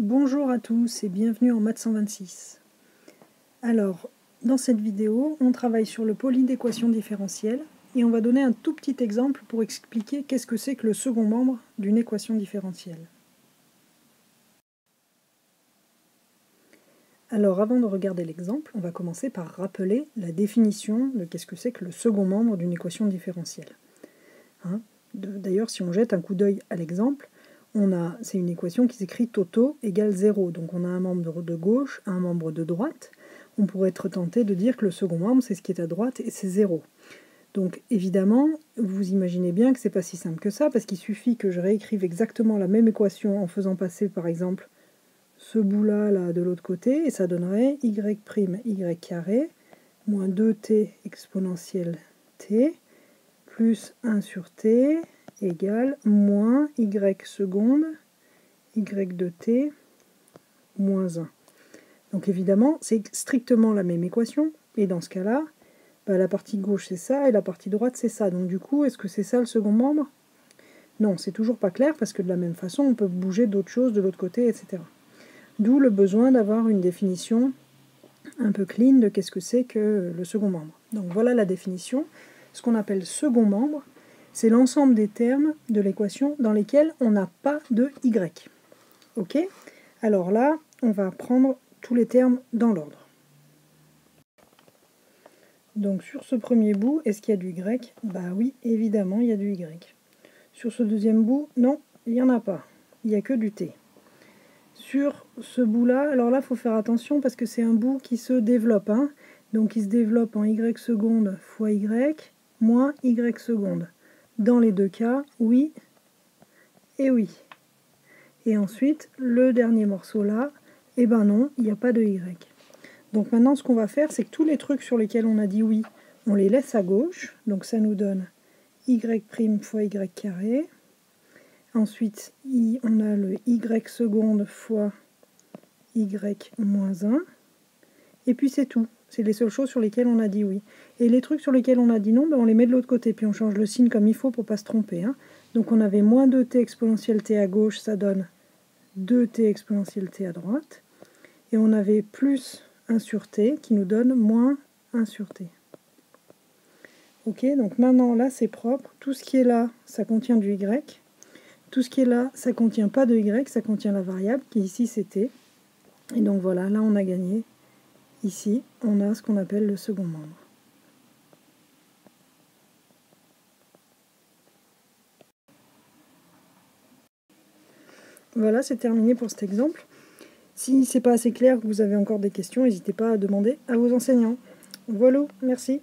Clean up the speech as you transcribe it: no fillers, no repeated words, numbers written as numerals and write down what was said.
Bonjour à tous et bienvenue en maths 126. Alors, dans cette vidéo, on travaille sur le poli d'équation différentielle et on va donner un tout petit exemple pour expliquer qu'est-ce que c'est que le second membre d'une équation différentielle. Alors, avant de regarder l'exemple, on va commencer par rappeler la définition de qu'est-ce que c'est que le second membre d'une équation différentielle. D'ailleurs, si on jette un coup d'œil à l'exemple, c'est une équation qui s'écrit toto égale 0. Donc on a un membre de gauche, un membre de droite. On pourrait être tenté de dire que le second membre, c'est ce qui est à droite et c'est 0. Donc évidemment, vous imaginez bien que c'est pas si simple que ça, parce qu'il suffit que je réécrive exactement la même équation en faisant passer par exemple ce bout-là là, de l'autre côté, et ça donnerait y' carré moins 2t exponentielle t plus 1 sur t égale moins y seconde y de t moins 1. Donc évidemment, c'est strictement la même équation, et dans ce cas-là, la partie gauche c'est ça, et la partie droite c'est ça. Donc du coup, est-ce que c'est ça le second membre? Non, c'est toujours pas clair, parce que de la même façon, on peut bouger d'autres choses de l'autre côté, etc. D'où le besoin d'avoir une définition un peu clean de qu'est-ce que c'est que le second membre. Donc voilà la définition. Ce qu'on appelle second membre, c'est l'ensemble des termes de l'équation dans lesquels on n'a pas de y. Ok? Alors là, on va prendre tous les termes dans l'ordre. Donc sur ce premier bout, est-ce qu'il y a du y? Bah oui, évidemment, il y a du y. Sur ce deuxième bout, non, il n'y en a pas. Il n'y a que du t. Sur ce bout-là, alors là, il faut faire attention parce que c'est un bout qui se développe. Donc il se développe en y seconde fois y moins y seconde. Dans les deux cas, oui et oui. Et ensuite, le dernier morceau là, eh ben non, il n'y a pas de y. Donc maintenant, ce qu'on va faire, c'est que tous les trucs sur lesquels on a dit oui, on les laisse à gauche. Donc ça nous donne y' fois y carré. Ensuite, on a le y seconde fois y moins 1. Et puis c'est tout. C'est les seules choses sur lesquelles on a dit oui. Et les trucs sur lesquels on a dit non, on les met de l'autre côté. Puis on change le signe comme il faut pour ne pas se tromper. Donc on avait moins 2t exponentielle t à gauche, ça donne 2t exponentielle t à droite. Et on avait plus 1 sur t qui nous donne moins 1 sur t. Ok, donc maintenant là c'est propre. Tout ce qui est là, ça contient du y. Tout ce qui est là, ça ne contient pas de y, ça contient la variable qui ici c'est t. Et donc voilà, là on a gagné. Ici, on a ce qu'on appelle le second membre. Voilà, c'est terminé pour cet exemple. Si c'est pas assez clair, que vous avez encore des questions, n'hésitez pas à demander à vos enseignants. Voilà, merci.